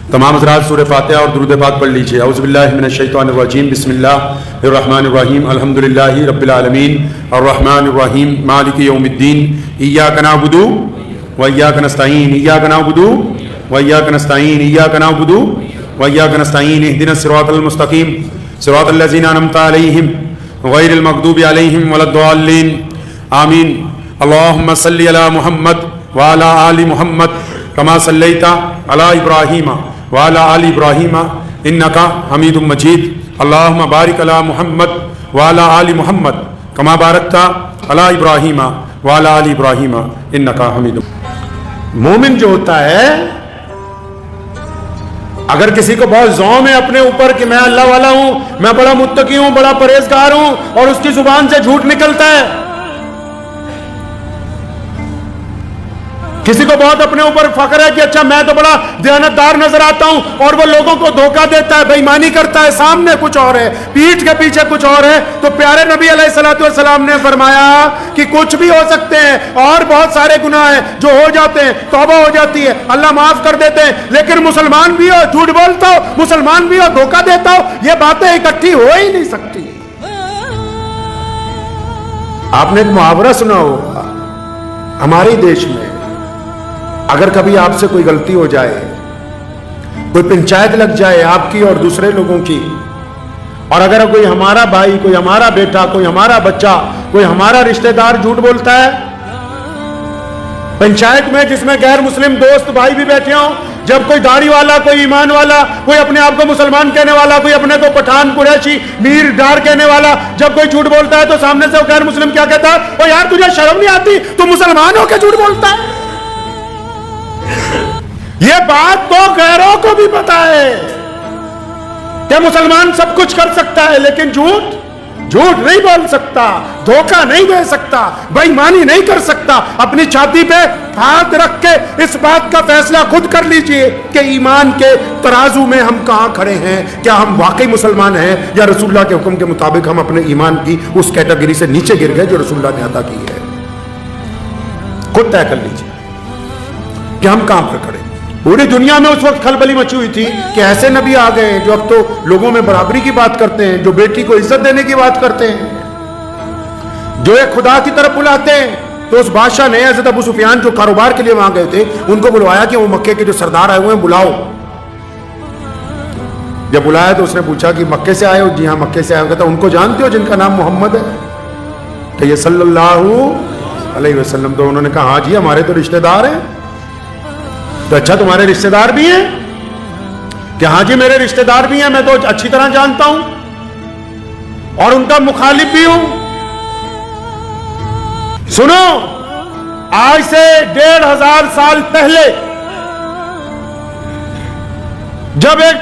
तमाम हज़रात सूरह फातिहा और दुरूद पाक पढ़ लीजिए। औज़ु बिल्लाहि मिनश शैतानिर रजीम, बिस्मिल्लाहिर रहमानिर रहीम, अल्हम्दुलिल्लाहि रब्बिल आलमीन, अर्रहमानिर रहीम, मालिकि यौमिद्दीन, इय्याका नअबुदु व इय्याका नस्तईन, इय्याका नअबुदु व इय्याका नस्तईन, इय्याका नअबुदु व इय्याका नस्तईन, इहदिनस सिरातल मुस्तकीम, सिरातल लज़ीना अनअमता अलैहिम गैरिल मग़दूबि अलैहिम वलद्दाल्लीन, आमीन। अल्लाहुम्मा सल्लि अला मुहम्मद व अला आलि मुहम्मद कमा सल्लैता अला इब्राहीम व अला आलि इब्राहीम इन्नका हमीदुम मजीद। अल्लाहुम्मा बारिक अला मुहम्मद व अला आलि मुहम्मद कमा बारकता अला इब्राहीम व अला आलि इब्राहीम इन्नका हमीदुम। मोमिन जो होता है, अगर किसी को बहुत ज़ौम है अपने ऊपर कि मैं अल्लाह वाला हूं, मैं बड़ा मुत्तकी हूं, बड़ा परहेजगार हूं, और उसकी जुबान से झूठ निकलता है, किसी को बहुत अपने ऊपर फख्र है कि अच्छा मैं तो बड़ा दयानतदार नजर आता हूं, और वो लोगों को धोखा देता है, बेईमानी करता है, सामने कुछ और है, पीठ के पीछे कुछ और है, तो प्यारे नबी अलैहिस्सलातु वस्सलाम ने फरमाया कि कुछ भी हो सकते हैं और बहुत सारे गुनाह हैं जो हो जाते हैं, तौबा हो जाती है, अल्लाह माफ कर देते हैं, लेकिन मुसलमान भी हो, झूठ बोलता हो, मुसलमान भी हो, धोखा देता हो, ये बातें इकट्ठी हो ही नहीं सकती। आपने एक मुहावरा सुना होगा हमारे देश में, अगर कभी आपसे कोई गलती हो जाए, कोई पंचायत लग जाए आपकी और दूसरे लोगों की, और अगर कोई हमारा भाई, कोई हमारा बेटा, कोई हमारा बच्चा, कोई हमारा रिश्तेदार झूठ बोलता है पंचायत में, जिसमें गैर मुस्लिम दोस्त भाई भी बैठे हों, जब कोई दाढ़ी वाला, कोई ईमान वाला, कोई अपने आप को मुसलमान कहने वाला, कोई अपने को पठान, कुरैशी, मीर डार कहने वाला, जब कोई झूठ बोलता है तो सामने से वो गैर मुस्लिम क्या कहता है, ओ यार तुझे शर्म नहीं आती, तू मुसलमान हो के झूठ बोलता है। ये बात तो गैरों को भी पता है कि मुसलमान सब कुछ कर सकता है, लेकिन झूठ नहीं बोल सकता, धोखा नहीं दे सकता, बेईमानी नहीं कर सकता। अपनी छाती पे हाथ रख के इस बात का फैसला खुद कर लीजिए कि ईमान के तराजू में हम कहां खड़े हैं, क्या हम वाकई मुसलमान हैं या रसूलुल्लाह के हुक्म के मुताबिक हम अपने ईमान की उस कैटेगरी से नीचे गिर गए जो रसूलुल्लाह ने अता की है। खुद तय कर लीजिए कि हम कहां पर खड़े। पूरी दुनिया में उस वक्त खलबली मची हुई थी कि ऐसे नबी आ गए जो अब तो लोगों में बराबरी की बात करते हैं, जो बेटी को इज्जत देने की बात करते हैं, जो एक खुदा की तरफ बुलाते हैं। तो उस बादशाह ने हज़रत अबू सुफियान जो कारोबार के लिए वहां गए थे, उनको बुलवाया कि वो मक्के के जो सरदार आए हुए हैं बुलाओ। जब बुलाया तो उसने पूछा कि मक्के से आए हो? जी हाँ मक्के से आए हो। कहता उनको जानते हो जिनका नाम मोहम्मद है? तो ये सल्लल्लाहु अलैहि वसल्लम। तो उन्होंने कहा हाँ जी हमारे तो रिश्तेदार हैं। तो अच्छा तुम्हारे रिश्तेदार भी हैं? कि हाँ जी मेरे रिश्तेदार भी हैं, मैं तो अच्छी तरह जानता हूं और उनका मुखालिफ भी हूं। सुनो, आज से 1500 साल पहले जब एक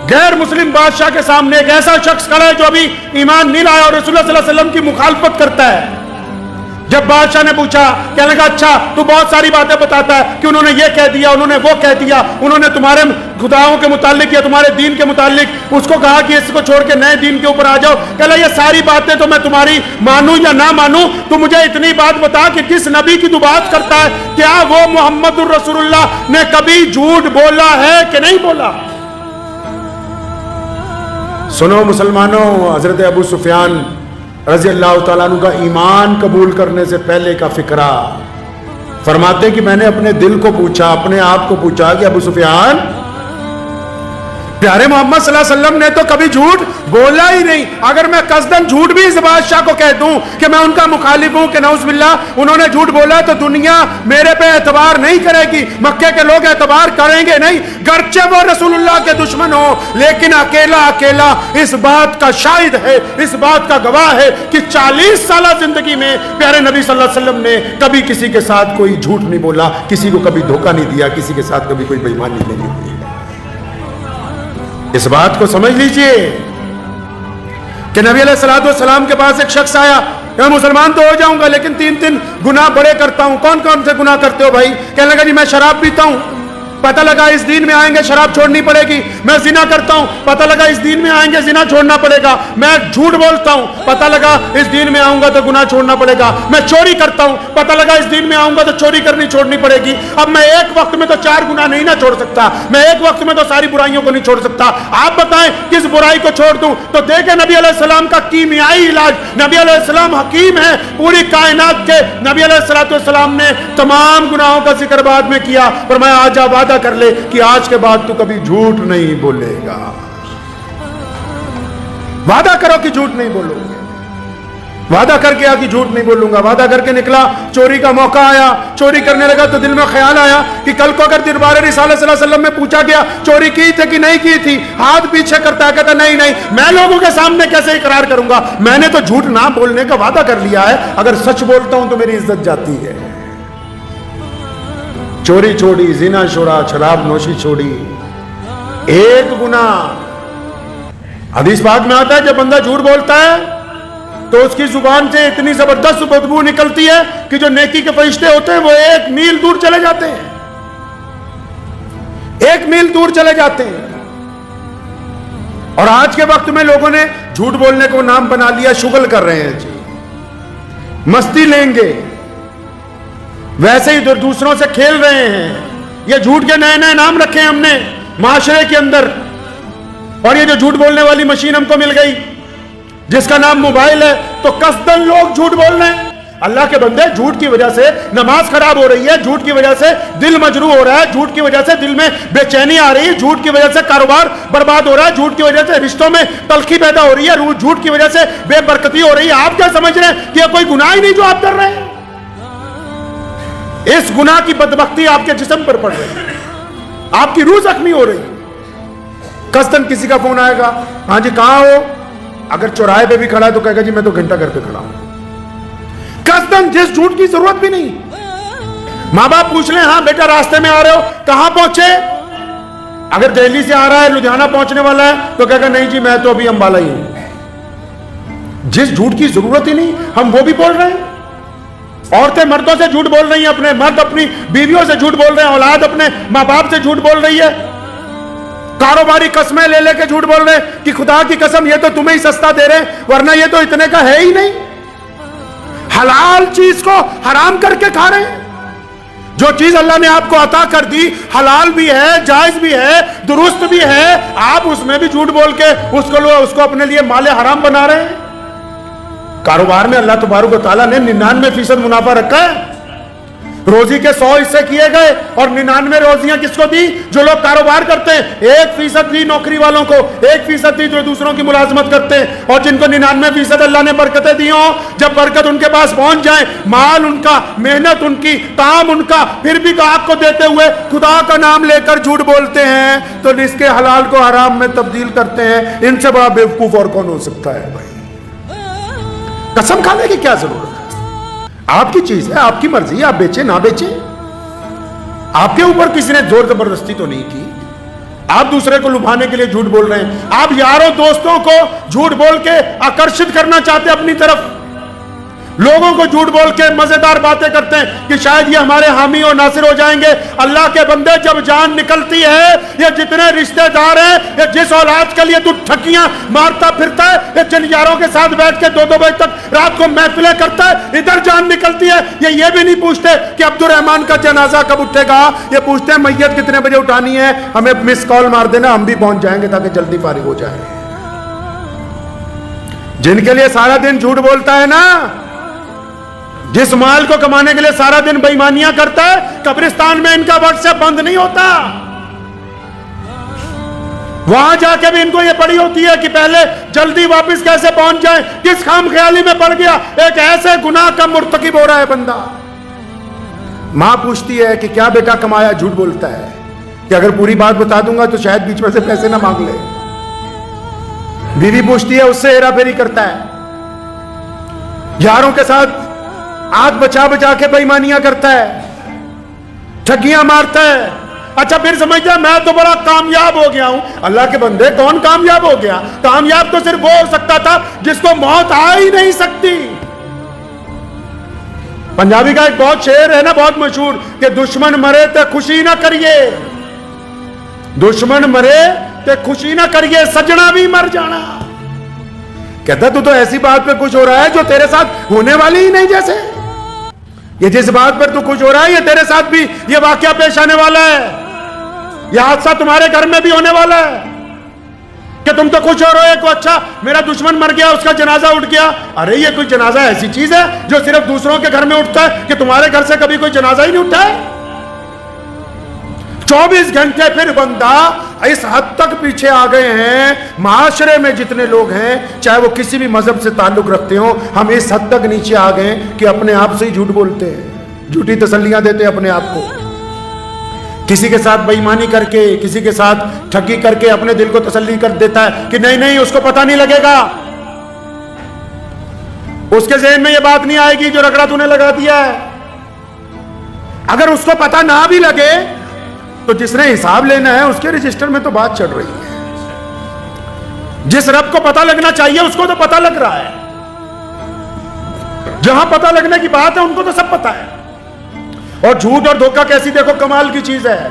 गैर मुस्लिम बादशाह के सामने एक ऐसा शख्स खड़ा है जो अभी ईमान नहीं लाया और रसूलुल्लाह सल्लल्लाहु अलैहि वसल्लम की मुखालफत करता है, जब बादशाह ने पूछा, कहने लगा अच्छा तू बहुत सारी बातें बताता है कि उन्होंने ये कह दिया, उन्होंने वो कह दिया, उन्होंने तुम्हारे खुदाओं के मुतालिक या तुम्हारे दीन के मुतालिक उसको कहा कि इसको छोड़ के नए दीन के ऊपर आ जाओ। कहला ये सारी बातें तो मैं तुम्हारी मानूं या ना मानूं, तो मुझे इतनी बात बता कि किस नबी की तू बात करता है, क्या वो मोहम्मदुर रसूलुल्लाह ने कभी झूठ बोला है कि नहीं बोला? सुनो मुसलमानों, हजरत अबू सुफियान रज़ी अल्लाह तआला अन्हु का ईमान कबूल करने से पहले का फिक्रा फरमाते कि मैंने अपने दिल को पूछा, अपने आप को पूछा कि अबू सुफियान प्यारे मोहम्मद सल्लल्लाहु अलैहि वसल्लम ने तो कभी झूठ बोला ही नहीं। अगर मैं कसदन झूठ भी इस बादशाह को कह दूं कि मैं उनका मुखालिफ हूं, कि नौज़ुबिल्लाह उन्होंने झूठ बोला, तो दुनिया मेरे पे एतबार नहीं करेगी, मक्के के लोग एतबार करेंगे नहीं, गर्चे वो रसूलुल्लाह के दुश्मन हो, लेकिन अकेला अकेला इस बात का शाहिद है, इस बात का गवाह है कि 40 साल जिंदगी में प्यारे नबी सल्लल्लाहु अलैहि वसल्लम ने कभी किसी के साथ कोई झूठ नहीं बोला, किसी को कभी धोखा नहीं दिया, किसी के साथ कभी कोई बेईमानी नहीं की। इस बात को समझ लीजिए कि नबी अलैहिस्सलातु वस्सलाम के पास एक शख्स आया, मैं मुसलमान तो हो जाऊंगा लेकिन 3 गुनाह बड़े करता हूं। कौन कौन से गुनाह करते हो भाई? कहने लगा जी मैं शराब पीता हूं, पता लगा इस दीन में आएंगे शराब छोड़नी पड़ेगी, मैं जिना करता हूं, पता लगा इस दीन में आएंगे जिना छोड़ना पड़ेगा, मैं झूठ बोलता हूं, पता लगा इस दीन में आऊंगा तो गुनाह छोड़ना पड़ेगा, मैं चोरी करता हूं, पता लगा इस दीन में आऊंगा तो चोरी करनी छोड़नी पड़ेगी। अब मैं एक वक्त में तो 4 गुनाह नहीं ना छोड़ सकता, मैं एक वक्त में तो सारी बुराइयों को नहीं छोड़ सकता। आप बताएं किस बुराई को छोड़ दूं? तो देखें नबी अलैहिस्सलाम का कीमियाई इलाज। नबी अलैहिस्सलाम हकीम है, पूरी कायनात के नबी अलैहिस्सलाम ने तमाम गुनाहों का जिक्र बाद में किया, फरमाया आज आप वादा कर ले कि आज के बाद तू कभी झूठ नहीं बोलेगा। वादा करो कि झूठ नहीं बोलोगे। वादा करके आ कि झूठ नहीं बोलूंगा, वादा करके निकला, चोरी का मौका आया, चोरी करने लगा तो दिल में ख्याल आया कि कल को अगर दरबार रिसालत सल्लल्लाहु अलैहि वसल्लम में पूछा गया चोरी की थी कि नहीं की थी, हाथ पीछे करता है, कहता नहीं नहीं, मैं लोगों के सामने कैसे इकरार करूंगा, मैंने तो झूठ ना बोलने का वादा कर लिया है, अगर सच बोलता हूं तो मेरी इज्जत जाती है। चोरी छोड़ी, जिना छोड़ा, शराब नोशी छोड़ी, एक गुनाह। हदीस पाक में आता है जब बंदा झूठ बोलता है तो उसकी जुबान से इतनी जबरदस्त बदबू निकलती है कि जो नेकी के फरिश्ते होते हैं वो 1 मील दूर चले जाते हैं, 1 मील दूर चले जाते हैं। और आज के वक्त में लोगों ने झूठ बोलने को नाम बना लिया, शुगल कर रहे हैं जी, मस्ती लेंगे, वैसे ही दूसरों से खेल रहे हैं। ये झूठ के नए नए नाम रखे हमने माशरे के अंदर। और ये जो झूठ बोलने वाली मशीन हमको मिल गई जिसका नाम मोबाइल है, तो कसदन लोग झूठ बोल रहे हैं। अल्लाह के बंदे, झूठ की वजह से नमाज खराब हो रही है, झूठ की वजह से दिल मजरू हो रहा है, झूठ की वजह से दिल में बेचैनी आ रही है, झूठ की वजह से कारोबार बर्बाद हो रहा है, झूठ की वजह से रिश्तों में तलखी पैदा हो रही है, झूठ की वजह से बेबरकती हो रही है। आप क्या समझ रहे हैं कि यह कोई गुनाह ही नहीं जो आप कर रहे हैं? इस गुनाह की बदबख्ती आपके जिस्म पर पड़ रही है, आपकी रूह जख्मी हो रही है। कसदन किसी का फोन आएगा, हाँ जी कहां हो? अगर चौराहे पे भी खड़ा है तो कहेगा जी मैं तो घंटा घर पे खड़ा हूं। कसदन, जिस झूठ की जरूरत भी नहीं। मां बाप पूछ ले, हाँ बेटा रास्ते में आ रहे हो, कहां पहुंचे? अगर दिल्ली से आ रहा है, लुधियाना पहुंचने वाला है, तो कहेगा नहीं जी मैं तो अभी अंबाला ही हूं। जिस झूठ की जरूरत ही नहीं हम वो भी बोल रहे हैं। औरतें मर्दों से झूठ बोल रही हैं, अपने मर्द अपनी बीवियों से झूठ बोल रहे हैं, औलाद अपने मां बाप से झूठ बोल रही है, कारोबारी कसमें ले लेके झूठ बोल रहे हैं कि खुदा की कसम ये तो तुम्हें ही सस्ता दे रहे हैं, वरना ये तो इतने का है ही नहीं। हलाल चीज को हराम करके खा रहे हैं। जो चीज अल्लाह ने आपको अता कर दी, हलाल भी है, जायज भी है, दुरुस्त भी है, आप उसमें भी झूठ बोल के उसको अपने लिए माले हराम बना रहे हैं। कारोबार में अल्लाह तबारक व तआला ने 99% मुनाफा रखा है। रोजी के 100 हिस्से किए गए और 99 रोजियां किसको दी? जो लोग कारोबार करते हैं। 1% दी नौकरी वालों को, 1% दी जो दूसरों की मुलाजमत करते हैं। और जिनको 99% अल्लाह ने बरकतें दी हो, जब बरकत उनके पास पहुंच जाए, माल उनका, मेहनत उनकी, काम उनका, फिर भी गाहक को देते हुए खुदा का नाम लेकर झूठ बोलते हैं, तो इसके हलाल को हराम में तब्दील करते हैं। इनसे बड़ा बेवकूफ और कौन हो सकता है भाई? कसम खाने की क्या जरूरत है? आपकी चीज है, आपकी मर्जी है, आप बेचे ना बेचे, आपके ऊपर किसी ने जोर जबरदस्ती तो नहीं की। आप दूसरे को लुभाने के लिए झूठ बोल रहे हैं। आप यारों दोस्तों को झूठ बोल के आकर्षित करना चाहते हैं अपनी तरफ। लोगों को झूठ बोल के मजेदार बातें करते हैं कि शायद ये हमारे हामी और नासिर हो जाएंगे। अल्लाह के बंदे, जब जान निकलती है, ये जितने रिश्तेदार हैं, ये जिस औलाद के लिए तू ठकियां मारता फिरता है, ये जिन यारों के साथ बैठ के 2-2 बजे तक रात को महफिलें करता है, इधर जान निकलती है, ये भी नहीं पूछते कि अब्दुल रहमान का जनाजा कब उठेगा। ये पूछते हैं मैयत कितने बजे उठानी है, हमें मिस कॉल मार देना, हम भी पहुंच जाएंगे ताकि जल्दी फारिग हो जाए। जिनके लिए सारा दिन झूठ बोलता है ना, जिस माल को कमाने के लिए सारा दिन बेईमानियां करता है, कब्रिस्तान में इनका व्हाट्सएप बंद नहीं होता। वहां जाके भी इनको ये पड़ी होती है कि पहले जल्दी वापस कैसे पहुंच जाए। किस खाम ख्याली में पड़ गया, एक ऐसे गुनाह का मुर्तकिब हो रहा है बंदा। मां पूछती है कि क्या बेटा कमाया? झूठ बोलता है कि अगर पूरी बात बता दूंगा तो शायद बीच में से पैसे ना मांग ले। बीवी पूछती है, उससे हेरा फेरी करता है, यारों के साथ हाथ बचा बचा के बेईमानियां करता है, ठगियां मारता है। अच्छा फिर समझता है मैं तो बड़ा कामयाब हो गया हूं। अल्लाह के बंदे, कौन कामयाब हो गया? कामयाब तो सिर्फ वो हो सकता था जिसको मौत आ ही नहीं सकती। पंजाबी का एक बहुत शेर है ना, बहुत मशहूर, कि दुश्मन मरे तो खुशी ना करिए, दुश्मन मरे ते खुशी ना करिए, सजना भी मर जाना। कहता तू तो ऐसी बात पे खुश हो रहा है जो तेरे साथ होने वाली ही नहीं। जैसे ये जिस बात पर तू खुश हो रहा है, ये तेरे साथ भी ये वाकया पेश आने वाला है, यह हादसा तुम्हारे घर में भी होने वाला है कि तुम तो खुश हो रहे हो कि अच्छा मेरा दुश्मन मर गया, उसका जनाजा उठ गया। अरे ये कोई जनाजा ऐसी चीज है जो सिर्फ दूसरों के घर में उठता है कि तुम्हारे घर से कभी कोई जनाजा ही नहीं उठा है। 24 घंटे फिर बंदा इस हद तक पीछे आ गए हैं, माशरे में जितने लोग हैं चाहे वो किसी भी मजहब से ताल्लुक रखते हो, हम इस हद तक नीचे आ गए कि अपने आप से ही झूठ बोलते हैं, झूठी तसल्लियां देते हैं अपने आप को। किसी के साथ बेईमानी करके, किसी के साथ ठगी करके अपने दिल को तसल्ली कर देता है कि नहीं नहीं उसको पता नहीं लगेगा, उसके ज़हन में ये बात नहीं आएगी जो रगड़ा तूने लगा दिया है। अगर उसको पता ना भी लगे तो जिसने हिसाब लेना है उसके रजिस्टर में तो बात चल रही है। जिस रब को पता लगना चाहिए उसको तो पता लग रहा है, जहां पता लगने की बात है उनको तो सब पता है। और झूठ और धोखा कैसी देखो कमाल की चीज है।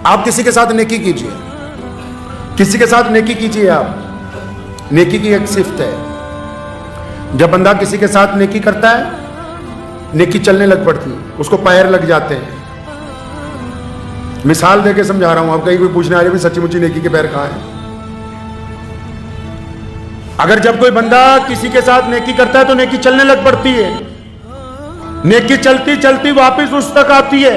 आप किसी के साथ नेकी कीजिए, किसी के साथ नेकी कीजिए, आप नेकी की एक सिफ्त है, जब बंदा किसी के साथ नेकी करता है नेकी चलने लग पड़ती है, उसको पैर लग जाते हैं। मिसाल देके समझा रहा हूं, आप कहीं कोई पूछने आ रहे हैं सच्ची मुच्ची नेकी के पैर कहां हैं। अगर जब कोई बंदा किसी के साथ नेकी करता है तो नेकी चलने लग पड़ती है, नेकी चलती चलती वापस उस तक आती है,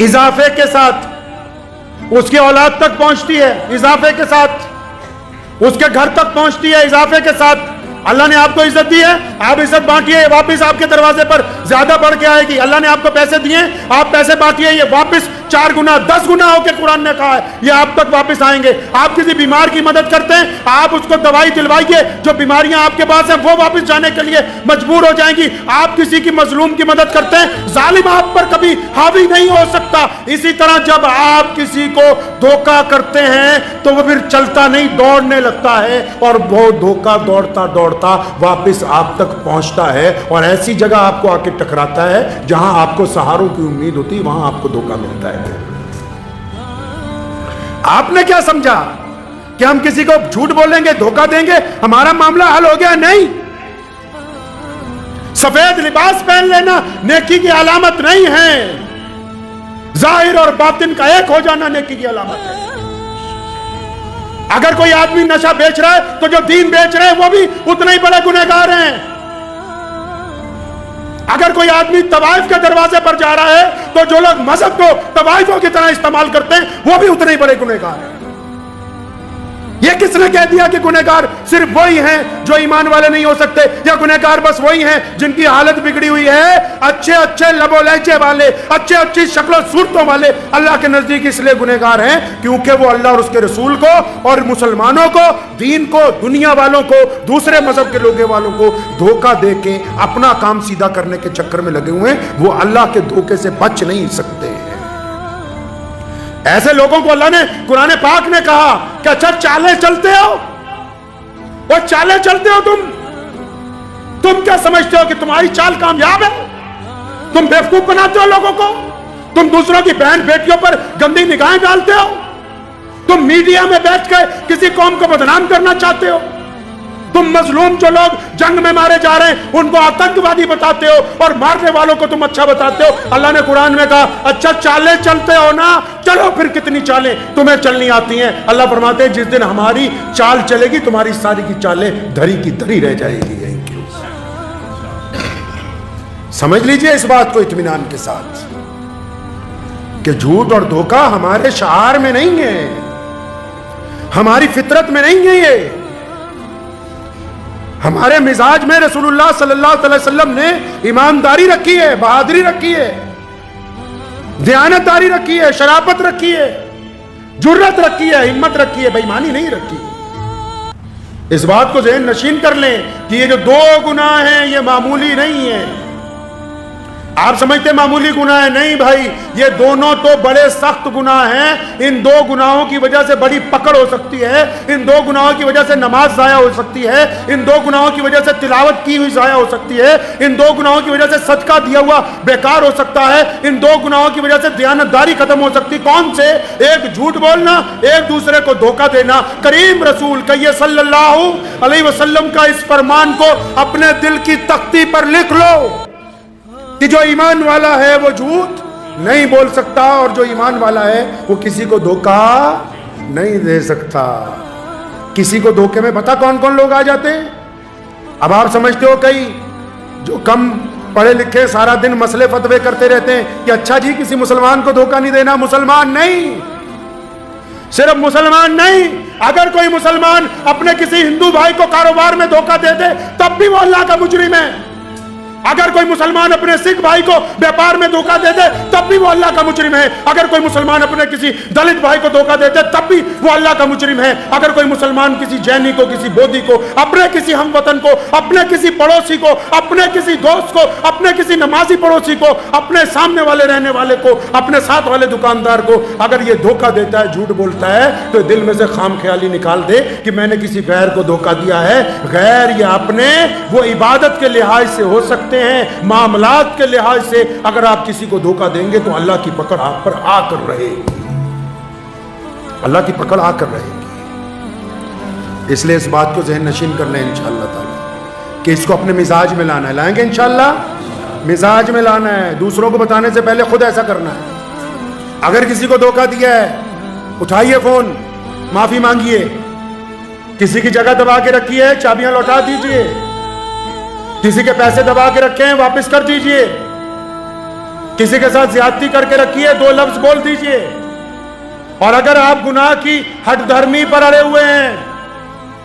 इजाफे के साथ उसकी औलाद तक पहुंचती है, इजाफे के साथ उसके घर तक पहुंचती है, इजाफे के साथ। अल्लाह ने आपको इज्जत दी है, आप इज्जत बांटिए, वापस आपके दरवाजे पर ज्यादा बढ़ के आएगी। अल्लाह ने आपको पैसे दिए, आप पैसे बांटिए, ये वापस 4 गुना 10 गुना होकर कुरान ने कहा है ये आप तक वापस आएंगे। आप किसी बीमार की मदद करते हैं, आप उसको दवाई दिलवाइए, जो बीमारियां आपके पास हैं वो वापस जाने के लिए मजबूर हो जाएंगी। आप किसी की मजलूम की मदद करते हैं, जालिम आप पर कभी हावी नहीं हो सकता। इसी तरह जब आप किसी को धोखा करते हैं तो वो फिर चलता नहीं दौड़ने लगता है, और वो धोखा दौड़ता दौड़ता वापस आप तक पहुंचता है, और ऐसी जगह आपको आके टकराता है जहां आपको सहारों की उम्मीद होती है, वहां आपको धोखा मिलता है। आपने क्या समझा कि हम किसी को झूठ बोलेंगे, धोखा देंगे, हमारा मामला हल हो गया? नहीं। सफेद लिबास पहन लेना नेकी की अलामत नहीं है, जाहिर और बातिन का एक हो जाना नेकी की अलामत है। अगर कोई आदमी नशा बेच रहा है तो जो दीन बेच रहे हैं वो भी उतने ही बड़े गुनहगार हैं। अगर कोई आदमी तवाइफ के दरवाजे पर जा रहा है तो जो लोग मजहब को तवाइफों की तरह इस्तेमाल करते हैं वो भी उतने ही बड़े गुनहगार हैं। ये किसने कह दिया कि गुनहगार सिर्फ वही हैं जो ईमान वाले नहीं हो सकते, या गुनहगार बस वही हैं जिनकी हालत बिगड़ी हुई है? अच्छे अच्छे लबो लहजे वाले, अच्छे अच्छी शक्लों सूरतों वाले अल्लाह के नजदीक इसलिए गुनहगार हैं क्योंकि वो अल्लाह और उसके रसूल को और मुसलमानों को, दीन को, दुनिया वालों को, दूसरे मजहब के लोगों वालों को धोखा दे के अपना काम सीधा करने के चक्कर में लगे हुए हैं। वो अल्लाह के धोखे से बच नहीं सकते। ऐसे लोगों को अल्लाह ने कुरान पाक ने कहा कि अच्छा चाले चलते हो, और चाले चलते हो तुम क्या समझते हो कि तुम्हारी चाल कामयाब है? तुम बेवकूफ बनाते हो लोगों को, तुम दूसरों की बहन बेटियों पर गंदी निगाहें डालते हो, तुम मीडिया में बैठकर किसी कौम को बदनाम करना चाहते हो, तुम मजलूम जो लोग जंग में मारे जा रहे हैं उनको आतंकवादी बताते हो, और मारने वालों को तुम अच्छा बताते हो। अल्लाह ने कुरान में कहा अच्छा चालें चलते हो ना, चलो फिर कितनी चालें तुम्हें चलनी आती हैं। अल्लाह फरमाते हैं जिस दिन हमारी चाल चलेगी तुम्हारी सारी की चालें धरी की धरी रह जाएगी। समझ लीजिए इस बात को इत्मीनान के साथ कि झूठ और धोखा हमारे शआर में नहीं है, हमारी फितरत में नहीं है। ये हमारे मिजाज में रसूलुल्लाह सल्लल्लाहु अलैहि वसल्लम ने ईमानदारी रखी है, बहादुरी रखी है, दयानतदारी रखी है, शराफत रखी है, जुर्रत रखी है, हिम्मत रखी है, बेईमानी नहीं रखी। इस बात को ज़हन नशीन कर लें कि ये जो 2 गुनाह हैं ये मामूली नहीं है। आप समझते मामूली गुनाह है, नहीं भाई, ये दोनों तो बड़े सख्त गुनाह हैं। इन दो गुनाहों की वजह से बड़ी पकड़ हो सकती है, इन दो गुनाहों की वजह से नमाज जाया हो सकती है, इन दो गुनाहों की वजह से तिलावत की हुई जाया हो सकती है, इन दो गुनाहों की वजह से सदका दिया हुआ बेकार हो सकता है, इन दो गुनाहों की वजह से दयानतदारी खत्म हो सकती। कौन से? एक झूठ बोलना, एक दूसरे को धोखा देना। करीम रसूल कहिए सल्लल्लाहु अलैहि वसल्लम का इस फरमान को अपने दिल की तख्ती पर लिख लो कि जो ईमान वाला है वो झूठ नहीं बोल सकता, और जो ईमान वाला है वो किसी को धोखा नहीं दे सकता। किसी को धोखे में पता कौन कौन लोग आ जाते हैं? अब आप समझते हो कई जो कम पढ़े लिखे सारा दिन मसले फतवे करते रहते हैं कि अच्छा जी किसी मुसलमान को धोखा नहीं देना। मुसलमान नहीं, सिर्फ मुसलमान नहीं, अगर कोई मुसलमान अपने किसी हिंदू भाई को कारोबार में धोखा दे दे तब भी वो अल्लाह का मुजरिम है। अगर कोई मुसलमान अपने सिख भाई को व्यापार में धोखा दे दे तब भी वो अल्लाह का मुजरिम है। अगर कोई मुसलमान अपने किसी दलित भाई को धोखा दे दे तब भी वो अल्लाह का मुजरिम है। अगर कोई मुसलमान किसी जैनी को, किसी बोधी को, अपने किसी हमवतन को, अपने किसी पड़ोसी को, अपने किसी दोस्त को, अपने किसी नमाजी पड़ोसी को, अपने सामने वाले रहने वाले को, अपने साथ वाले दुकानदार को अगर ये धोखा देता है, झूठ बोलता है, तो दिल में से खाम ख्याली निकाल दे कि मैंने किसी गैर को धोखा दिया है। गैर ये अपने वो इबादत के लिहाज से हो सकते हैं, मामलात के लिहाज से अगर आप किसी को धोखा देंगे तो अल्लाह की पकड़ आप पर आकर रहेगी, अल्लाह की पकड़ आकर रहेगी। इसलिए इस बात को ज़हन नशीन कर लें इंशाअल्लाह ताला कि इसको अपने मिजाज में लाना है। लाएंगे इंशाअल्लाह, मिजाज में लाना है। दूसरों को बताने से पहले खुद ऐसा करना है। अगर किसी को धोखा दिया है, उठाइए फोन, माफी मांगिए। किसी की जगह दबा के रखी है, चाबियां लौटा दीजिए। किसी के पैसे दबा के रखे हैं, वापस कर दीजिए। किसी के साथ ज्यादती करके रखी है, 2 लफ्ज बोल दीजिए। और अगर आप गुनाह की हठधर्मी पर अड़े हुए हैं,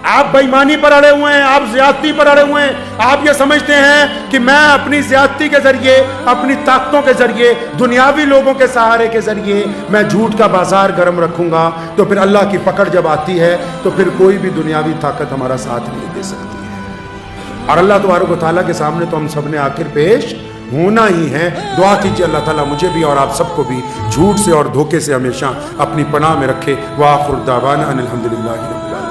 आप बेईमानी पर अड़े हुए हैं, आप ज्यादती पर अड़े हुए हैं, आप ये समझते हैं कि मैं अपनी ज्यादती के जरिए, अपनी ताकतों के जरिए, दुनियावी लोगों के सहारे के जरिए मैं झूठ का बाजार गर्म रखूंगा, तो फिर अल्लाह की पकड़ जब आती है तो फिर कोई भी दुनियावी ताकत हमारा साथ नहीं दे सकती है। और अल्लाह तबारक व तआला के सामने तो हम सब ने आखिर पेश होना ही है। दुआ कीजिए अल्लाह ताला मुझे भी और आप सबको भी झूठ से और धोखे से हमेशा अपनी पनाह में रखे। व आखिर दावाना अनिल हम्दुलिल्लाहि रब्बिल आलमीन।